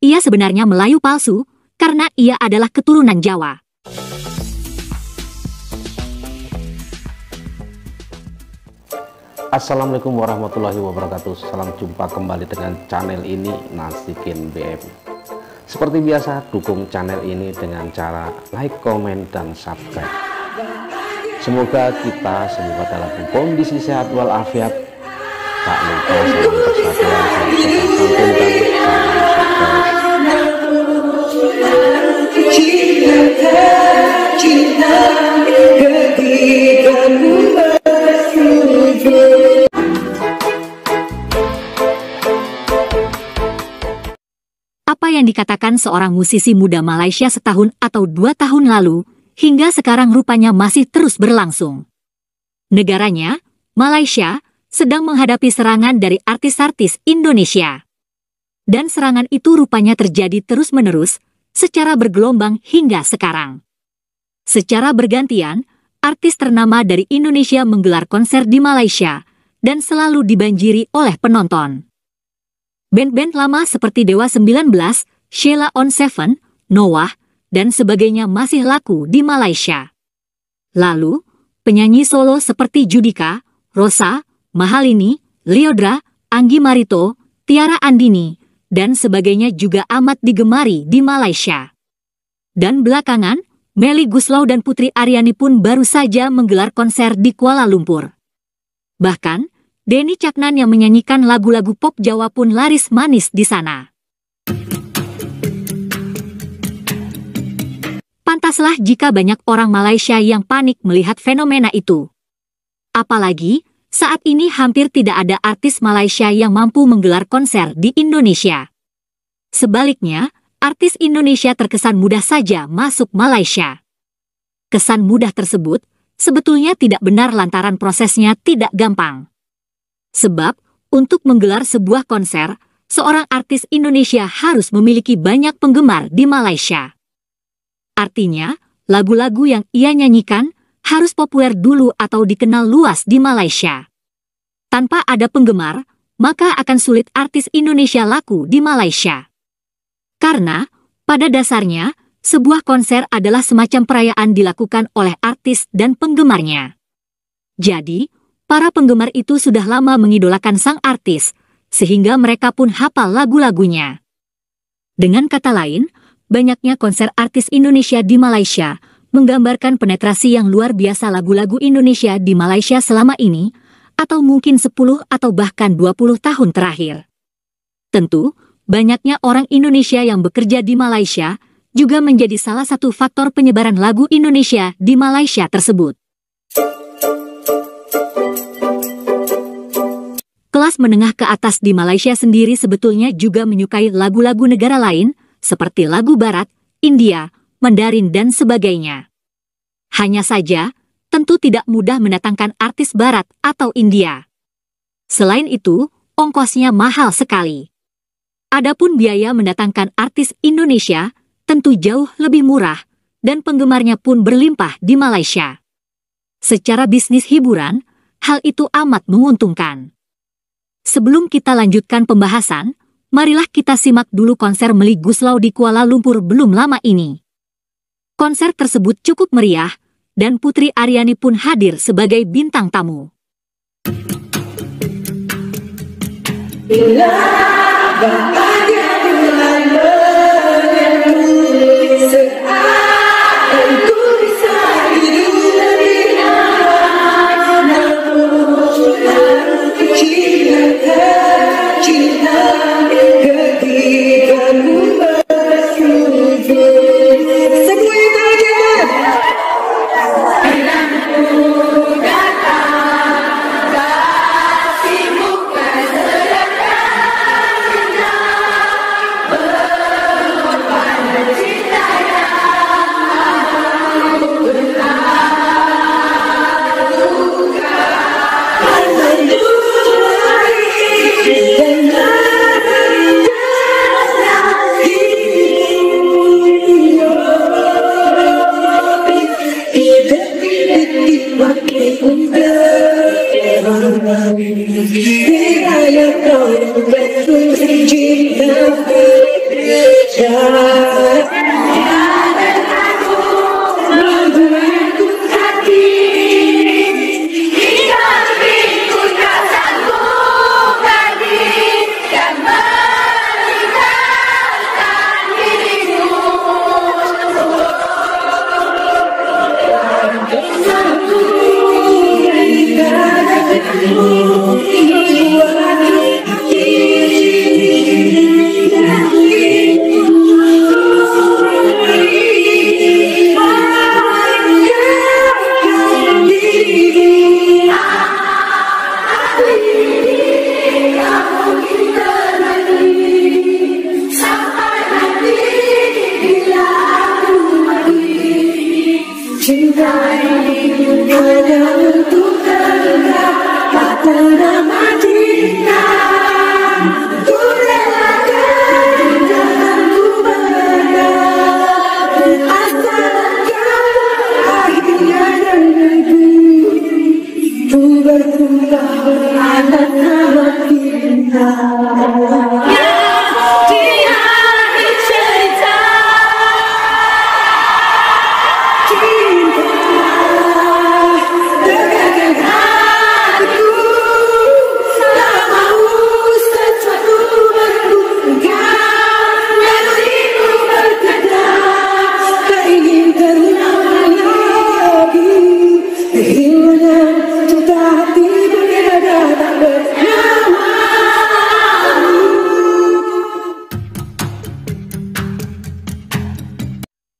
ia sebenarnya Melayu palsu karena ia adalah keturunan Jawa. Assalamualaikum warahmatullahi wabarakatuh. Salam jumpa kembali dengan channel ini, Nasikin BM. Seperti biasa, dukung channel ini dengan cara like, komen, dan subscribe. Semoga kita semua dalam kondisi sehat walafiat. Tak lupa salam persatuan, salam santun, dan Apa yang dikatakan seorang musisi muda Malaysia setahun atau 2 tahun lalu, hingga sekarang rupanya masih terus berlangsung. Negaranya, Malaysia, sedang menghadapi serangan dari artis-artis Indonesia. Dan serangan itu rupanya terjadi terus-menerus, secara bergelombang hingga sekarang. Secara bergantian, artis ternama dari Indonesia menggelar konser di Malaysia, dan selalu dibanjiri oleh penonton. Band-band lama seperti Dewa 19, Sheila on 7, Noah, dan sebagainya masih laku di Malaysia. Lalu, penyanyi solo seperti Judika, Rosa, Mahalini, Lyodra, Anggi Marito, Tiara Andini, dan sebagainya juga amat digemari di Malaysia. Dan belakangan, Melly Goeslaw dan Putri Aryani pun baru saja menggelar konser di Kuala Lumpur. Bahkan, Denny Caknan yang menyanyikan lagu-lagu pop Jawa pun laris manis di sana. Pantaslah jika banyak orang Malaysia yang panik melihat fenomena itu. Apalagi, saat ini hampir tidak ada artis Malaysia yang mampu menggelar konser di Indonesia. Sebaliknya, artis Indonesia terkesan mudah saja masuk Malaysia. Kesan mudah tersebut sebetulnya tidak benar lantaran prosesnya tidak gampang. Sebab, untuk menggelar sebuah konser, seorang artis Indonesia harus memiliki banyak penggemar di Malaysia. Artinya, lagu-lagu yang ia nyanyikan harus populer dulu atau dikenal luas di Malaysia. Tanpa ada penggemar, maka akan sulit artis Indonesia laku di Malaysia. Karena, pada dasarnya, sebuah konser adalah semacam perayaan dilakukan oleh artis dan penggemarnya. Jadi, para penggemar itu sudah lama mengidolakan sang artis, sehingga mereka pun hafal lagu-lagunya. Dengan kata lain, banyaknya konser artis Indonesia di Malaysia menggambarkan penetrasi yang luar biasa lagu-lagu Indonesia di Malaysia selama ini, atau mungkin 10 atau bahkan 20 tahun terakhir. Tentu, banyaknya orang Indonesia yang bekerja di Malaysia juga menjadi salah satu faktor penyebaran lagu Indonesia di Malaysia tersebut. Kelas menengah ke atas di Malaysia sendiri sebetulnya juga menyukai lagu-lagu negara lain, seperti lagu Barat, India, Mandarin, dan sebagainya. Hanya saja, tentu tidak mudah mendatangkan artis Barat atau India. Selain itu, ongkosnya mahal sekali. Adapun biaya mendatangkan artis Indonesia tentu jauh lebih murah, dan penggemarnya pun berlimpah di Malaysia. Secara bisnis hiburan, hal itu amat menguntungkan. Sebelum kita lanjutkan pembahasan, marilah kita simak dulu konser Melly Goeslaw di Kuala Lumpur belum lama ini. Konser tersebut cukup meriah, dan Putri Aryani pun hadir sebagai bintang tamu.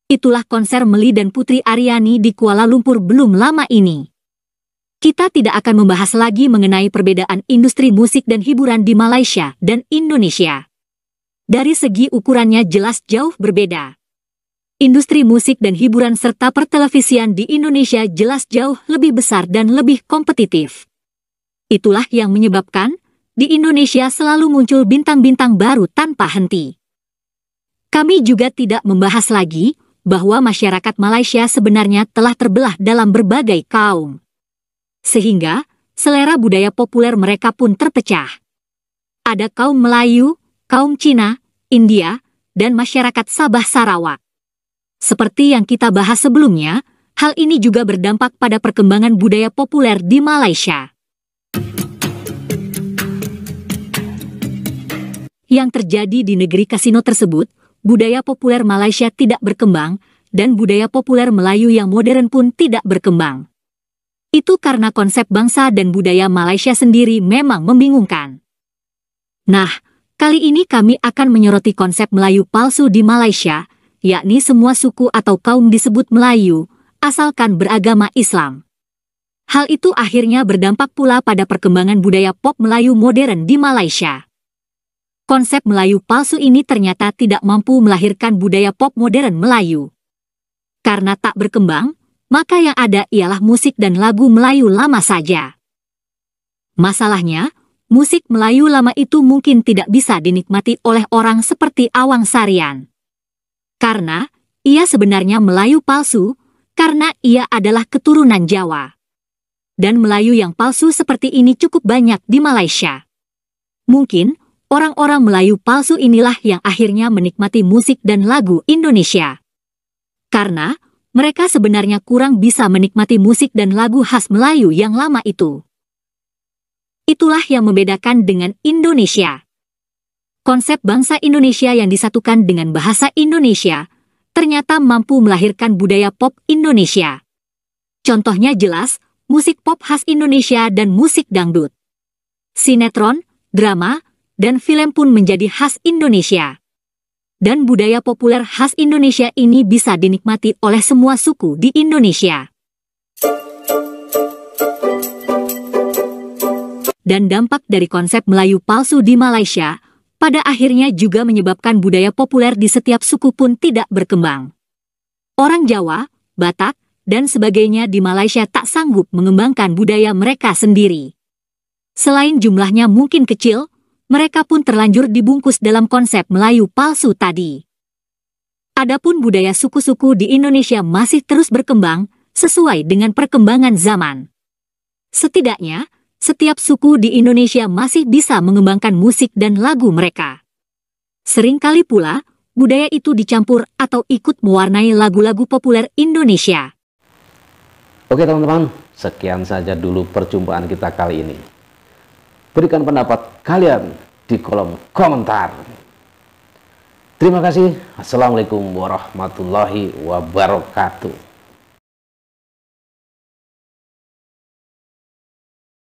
Itulah konser Melly dan Putri Aryani di Kuala Lumpur belum lama ini. Kita tidak akan membahas lagi mengenai perbedaan industri musik dan hiburan di Malaysia dan Indonesia. Dari segi ukurannya jelas jauh berbeda. Industri musik dan hiburan serta pertelevisian di Indonesia jelas jauh lebih besar dan lebih kompetitif. Itulah yang menyebabkan di Indonesia selalu muncul bintang-bintang baru tanpa henti. Kami juga tidak membahas lagi bahwa masyarakat Malaysia sebenarnya telah terbelah dalam berbagai kaum. Sehingga, selera budaya populer mereka pun terpecah. Ada kaum Melayu, kaum Cina, India, dan masyarakat Sabah Sarawak. Seperti yang kita bahas sebelumnya, hal ini juga berdampak pada perkembangan budaya populer di Malaysia. Yang terjadi di negeri kasino tersebut, budaya populer Malaysia tidak berkembang, dan budaya populer Melayu yang modern pun tidak berkembang. Itu karena konsep bangsa dan budaya Malaysia sendiri memang membingungkan. Nah, kali ini kami akan menyoroti konsep Melayu palsu di Malaysia, yakni semua suku atau kaum disebut Melayu, asalkan beragama Islam. Hal itu akhirnya berdampak pula pada perkembangan budaya pop Melayu modern di Malaysia. Konsep Melayu palsu ini ternyata tidak mampu melahirkan budaya pop modern Melayu. Karena tak berkembang, maka yang ada ialah musik dan lagu Melayu lama saja. Masalahnya, musik Melayu lama itu mungkin tidak bisa dinikmati oleh orang seperti Awang Sarian. Karena, ia sebenarnya Melayu palsu, karena ia adalah keturunan Jawa. Dan Melayu yang palsu seperti ini cukup banyak di Malaysia. Mungkin, orang-orang Melayu palsu inilah yang akhirnya menikmati musik dan lagu Indonesia. Karena, mereka sebenarnya kurang bisa menikmati musik dan lagu khas Melayu yang lama itu. Itulah yang membedakan dengan Indonesia. Konsep bangsa Indonesia yang disatukan dengan bahasa Indonesia, ternyata mampu melahirkan budaya pop Indonesia. Contohnya jelas, musik pop khas Indonesia dan musik dangdut. Sinetron, drama, dan film pun menjadi khas Indonesia. Dan budaya populer khas Indonesia ini bisa dinikmati oleh semua suku di Indonesia. Dan dampak dari konsep Melayu palsu di Malaysia, pada akhirnya juga menyebabkan budaya populer di setiap suku pun tidak berkembang. Orang Jawa, Batak, dan sebagainya di Malaysia tak sanggup mengembangkan budaya mereka sendiri. Selain jumlahnya mungkin kecil, mereka pun terlanjur dibungkus dalam konsep Melayu palsu tadi. Adapun budaya suku-suku di Indonesia masih terus berkembang sesuai dengan perkembangan zaman. Setidaknya, setiap suku di Indonesia masih bisa mengembangkan musik dan lagu mereka. Seringkali pula, budaya itu dicampur atau ikut mewarnai lagu-lagu populer Indonesia. Oke teman-teman, sekian saja dulu perjumpaan kita kali ini. Berikan pendapat kalian di kolom komentar. Terima kasih. Assalamualaikum warahmatullahi wabarakatuh.